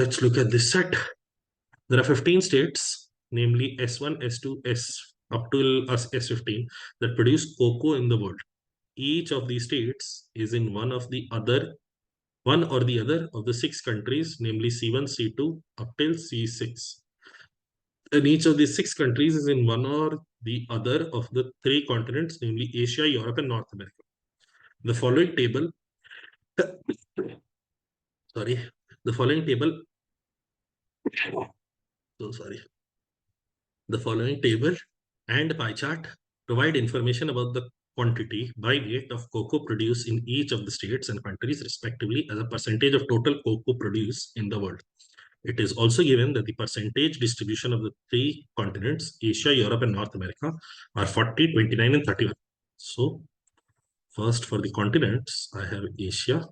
let's look at this set. There are 15 states, namely S1, S2, S up to S15, that produce cocoa in the world. Each of these states is in one or the other of the 6 countries, namely C1, C2 up till C6. And each of these 6 countries is in one or the other of the 3 continents, namely Asia, Europe, and North America. The following table, the following table and pie chart provide information about the quantity by weight of cocoa produced in each of the states and countries respectively as a percentage of total cocoa produced in the world. It is also given that the percentage distribution of the 3 continents, Asia, Europe, and North America, are 40, 29, and 31. So, first for the continents, I have Asia,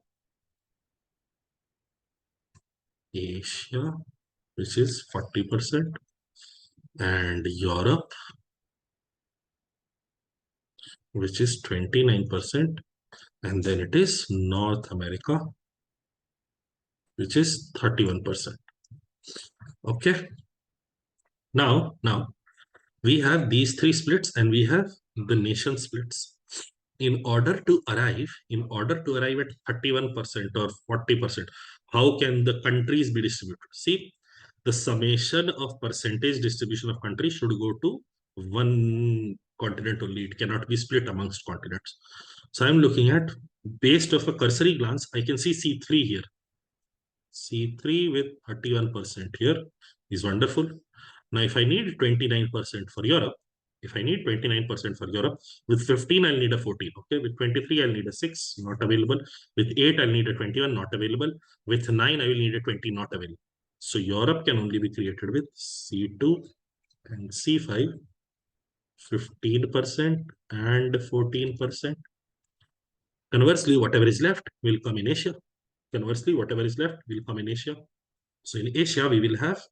which is 40%, and Europe, which is 29%, and then it is North America, which is 31%. Okay. Now we have these 3 splits and we have the nation splits. In order to arrive at 31% or 40%, how can the countries be distributed? See, the summation of percentage distribution of countries should go to one continent only. It cannot be split amongst continents. So I'm looking at, based off a cursory glance, I can see C3 here. C3 with 31% here is wonderful. Now, if I need 29% for Europe, with 15, I'll need a 14. Okay, with 23, I'll need a 6, not available. With 8, I'll need a 21, not available. With 9, I will need a 20, not available. So Europe can only be created with C2 and C5, 15% and 14%. Conversely, whatever is left will come in Asia. So in Asia, we will have,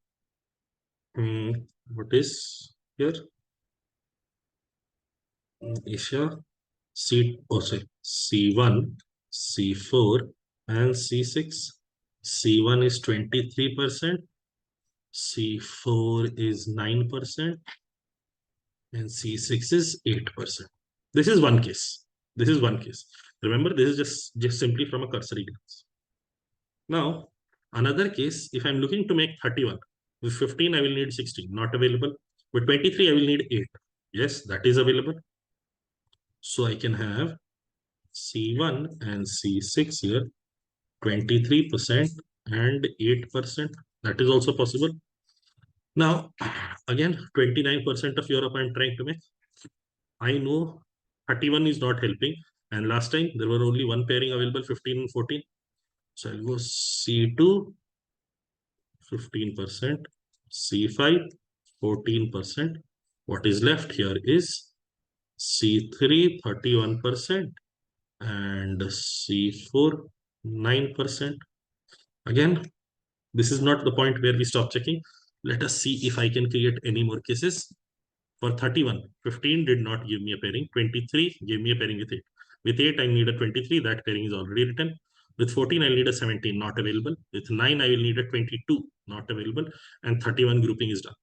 what is here? Asia, C1, C4, and C6. C1 is 23%, C4 is 9%, and C6 is 8%. This is one case. Remember, this is just simply from a cursory glance. Now, another case, if I'm looking to make 31, with 15, I will need 16, not available. With 23, I will need 8. Yes, that is available. So I can have C1 and C6 here, 23% and 8%. That is also possible. Now, again, 29% of Europe I'm trying to make. I know 31 is not helping. And last time, there were only one pairing available, 15 and 14. So I'll go C2, 15%, C5, 14%. What is left here is C3, 31%, and C4, 9%. Again, this is not the point where we stop checking. Let us see if I can create any more cases. For 31, 15 did not give me a pairing. 23 gave me a pairing with 8. With 8, I need a 23. That pairing is already written. With 14, I'll need a 17, not available. With 9, I will need a 22, not available. And 31 grouping is done.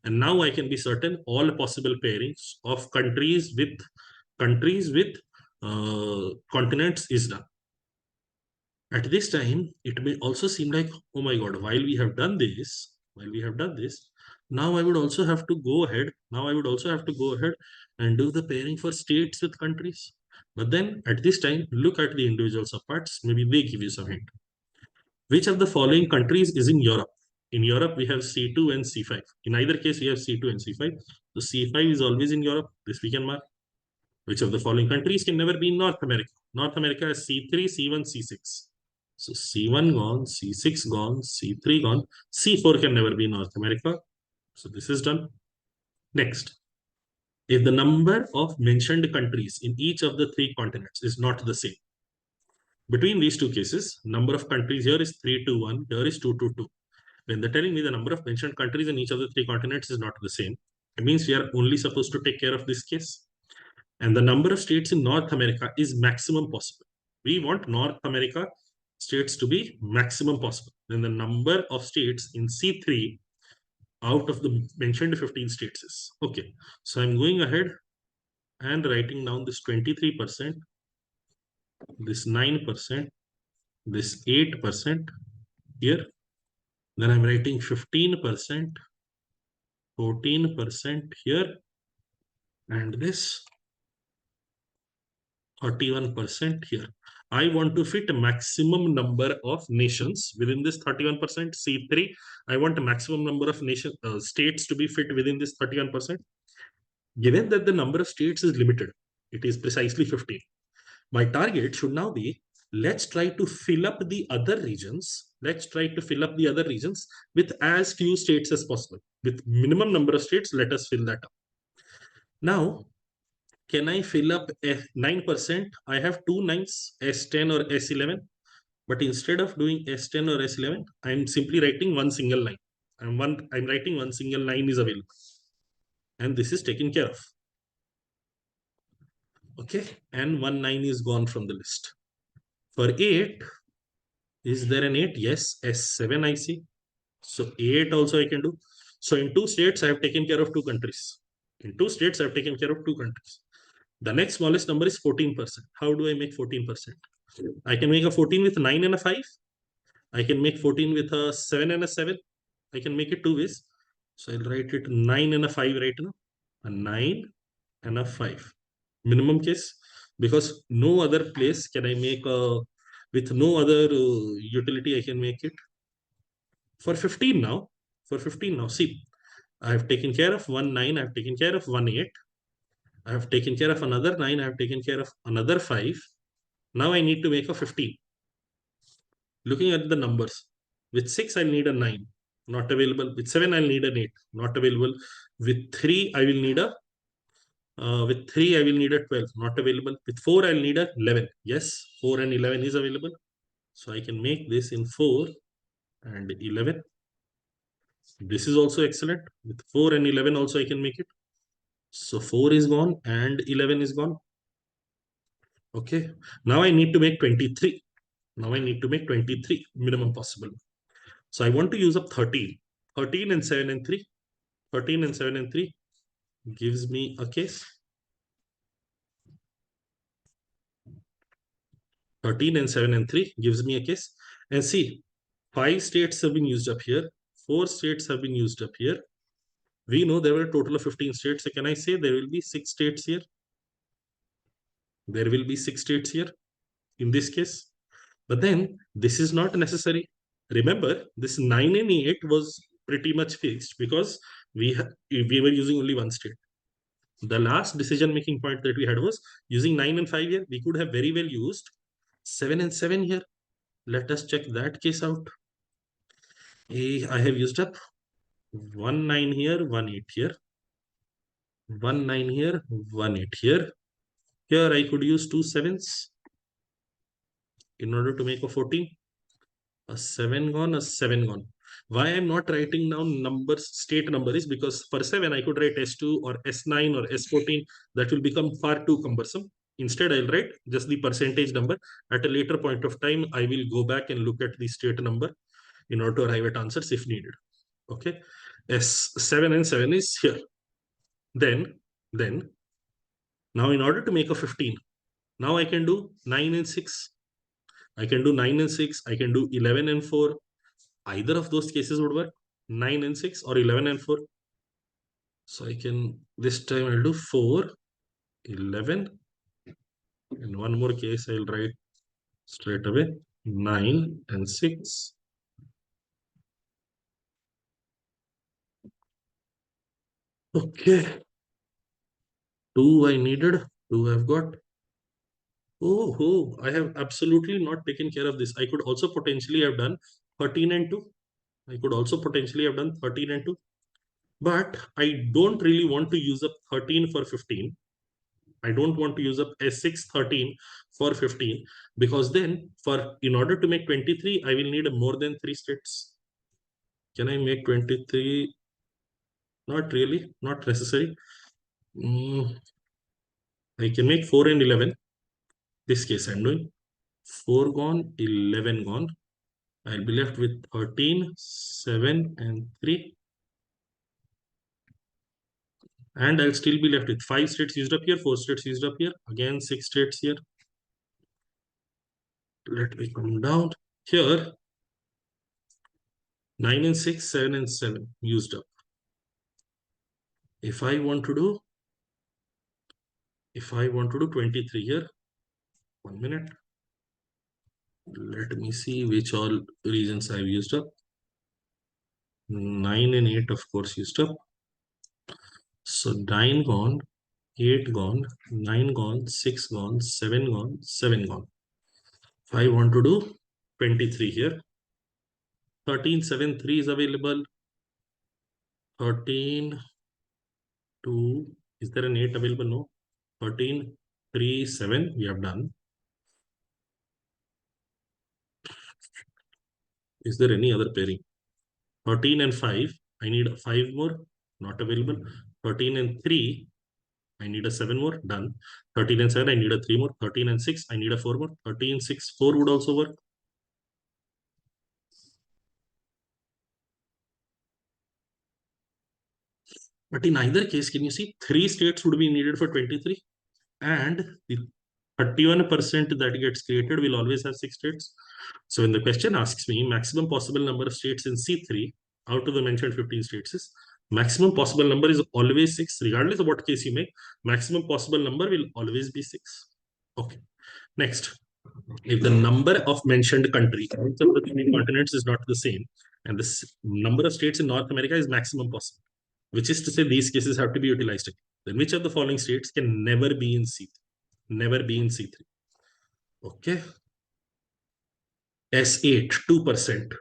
And now I can be certain all possible pairings of countries with continents is done. At this time, it may also seem like, oh my God, while we have done this, now I would also have to go ahead. And do the pairing for states with countries. But then at this time, look at the individual subparts. Maybe they give you some hint. Which of the following countries is in Europe? In Europe, we have C2 and C5. In either case, we have C2 and C5. So C5 is always in Europe. This we can mark. Which of the following countries can never be in North America? North America is C3, C1, C6. So C1 gone, C6 gone, C3 gone. C4 can never be in North America. So this is done. Next. If the number of mentioned countries in each of the 3 continents is not the same. Between these 2 cases, number of countries here is 3 to 1, here is 2 to 2. When they're telling me the number of mentioned countries in each of the 3 continents is not the same, it means we are only supposed to take care of this case. And the number of states in North America is maximum possible. We want North America states to be maximum possible. then the number of states in C3 out of the mentioned 15 states is. Okay, so I'm going ahead and writing down this 23%, this 9%, this 8% here. Then I'm writing 15%, 14% here, and this 31% here. I want to fit a maximum number of nations within this 31% C3. I want a maximum number of states to be fit within this 31%. Given that the number of states is limited, it is precisely 15. My target should now be, let's try to fill up the other regions. Let's try to fill up the other regions with as few states as possible. With minimum number of states, let us fill that up. Now, can I fill up 9%? I have two nines, S10 or S11. But instead of doing S10 or S11, I'm simply writing one single line. I'm writing one single line is available. And this is taken care of. Okay, and 19 is gone from the list. For 8, is there an 8? Yes, S7 I see. So 8 also I can do. So in two states, I have taken care of two countries. In two states, I have taken care of two countries. The next smallest number is 14%. How do I make 14%? I can make a 14 with 9 and a 5. I can make 14 with a 7 and a 7. I can make it two ways. So I'll write it 9 and a 5 right now. A 9 and a 5. Minimum case. Because no other place can I make with no other utility I can make it. For 15 now. For 15 now. See, I have taken care of 1 9. I have taken care of 1 8. I have taken care of another 9. I have taken care of another 5. Now I need to make a 15. Looking at the numbers, with 6 I'll need a 9, not available. With 7 I'll need an 8, not available. With 3 I will need a 12, not available. With 4 I'll need a 11. Yes, 4 and 11 is available. So I can make this in 4 and 11. This is also excellent. With 4 and 11 also I can make it. So 4 is gone and 11 is gone. Okay, now I need to make 23. Now I need to make 23 minimum possible. So I want to use up 13. 13 and 7 and 3. 13 and 7 and 3 gives me a case. 13 and 7 and 3 gives me a case. And see, 5 states have been used up here. 4 states have been used up here. We know there were a total of 15 states. So can I say there will be 6 states here? There will be 6 states here in this case. But then this is not necessary. Remember, this 9 and 8 was pretty much fixed because we were using only one state. The last decision making point that we had was using 9 and 5 here. We could have very well used 7 and 7 here. Let us check that case out. I have used up 1 9 here, 1 8 here, 1 9 here, 1 8 here. Here I could use two 7s in order to make a 14. A 7 gone, a 7 gone. Why I'm not writing down numbers, state number is because for 7 I could write S2 or S9 or S14. That will become far too cumbersome. Instead, I'll write just the percentage number. At a later point of time, I will go back and look at the state number in order to arrive at answers if needed. Okay, S7 and 7 is here. Then now in order to make a 15, now I can do 9 and 6. I can do 9 and 6. I can do 11 and 4. Either of those cases would work. 9 and 6 or 11 and 4. So I can, this time I'll do 4, 11. In one more case, I'll write straight away 9 and 6. Okay. 2 I needed. 2 I've got. Oh, I have absolutely not taken care of this. I could also potentially have done 13 and 2. I could also potentially have done 13 and 2. But I don't really want to use up 13 for 15. I don't want to use up S6 13 for 15 because then in order to make 23, I will need more than 3 states. Can I make 23? Not really, not necessary. I can make 4 and 11. This case I'm doing 4 gone, 11 gone. I'll be left with 13, 7, and 3. And I'll still be left with 5 states used up here, 4 states used up here, again 6 states here. Let me come down here. 9 and 6, 7 and 7 used up. If I want to do 23 here, 1 minute. Let me see which all regions I've used up. 9 and 8, of course, used up. So 9 gone, 8 gone, 9 gone, 6 gone, 7 gone, 7 gone. If I want to do 23 here, 13, 7, 3 is available. 13, 2, is there an 8 available? No. 13, 3, 7, we have done. Is there any other pairing? 13 and 5, I need 5 more, not available. 13 and 3, I need a 7 more, done. 13 and 7, I need a 3 more. 13 and 6, I need a 4 more. 13, 6, 4 would also work. But in either case, can you see 3 states would be needed for 23? And the 31% that gets created will always have 6 states. So when the question asks me maximum possible number of states in C3 out of the mentioned 15 states is maximum possible number is always 6, regardless of what case you make. Maximum possible number will always be 6. Okay. Next, if the number of mentioned country of the 3 continents is not the same, and the number of states in North America is maximum possible, which is to say these cases have to be utilized again, then which of the following states can never be in C3? Never be in C3. Okay. S8, 2%.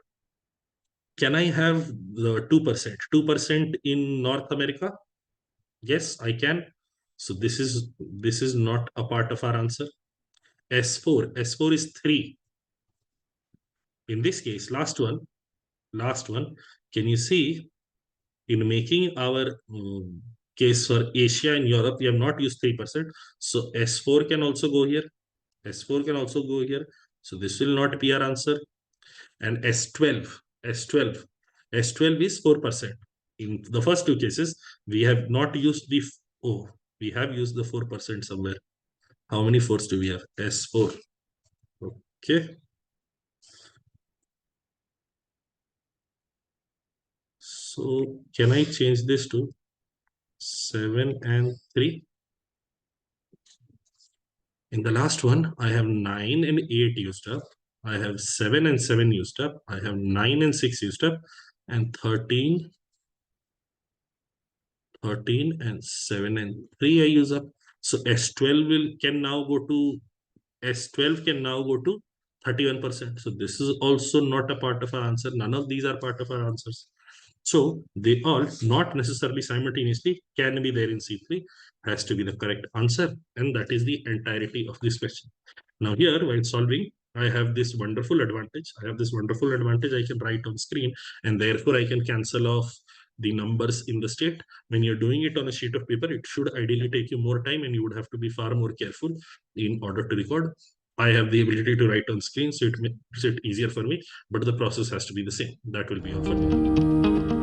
Can I have the 2%? 2% in North America? Yes, I can. So this is not a part of our answer. S4 is 3. In this case, last one, can you see in making our case for Asia and Europe, we have not used 3%. So S4 can also go here. S4 can also go here. So this will not be our answer. And S12 is 4%. In the first 2 cases, we have not used the, we have used the 4% somewhere. How many 4s do we have? S4. Okay. So can I change this to 7 and 3? In the last one, I have 9 and 8 used up. I have 7 and 7 used up. I have 9 and 6 used up. And 13 and 7 and 3 I use up. So S12 can now go to 31%. So this is also not a part of our answer. None of these are part of our answers. So they all not necessarily simultaneously can be there in C3, has to be the correct answer. And that is the entirety of this question. Now here, while solving, I have this wonderful advantage. I can write on screen, and therefore I can cancel off the numbers in the state. When you're doing it on a sheet of paper, it should ideally take you more time and you would have to be far more careful in order to record. I have the ability to write on screen, so it makes it easier for me, but the process has to be the same. That will be all for me.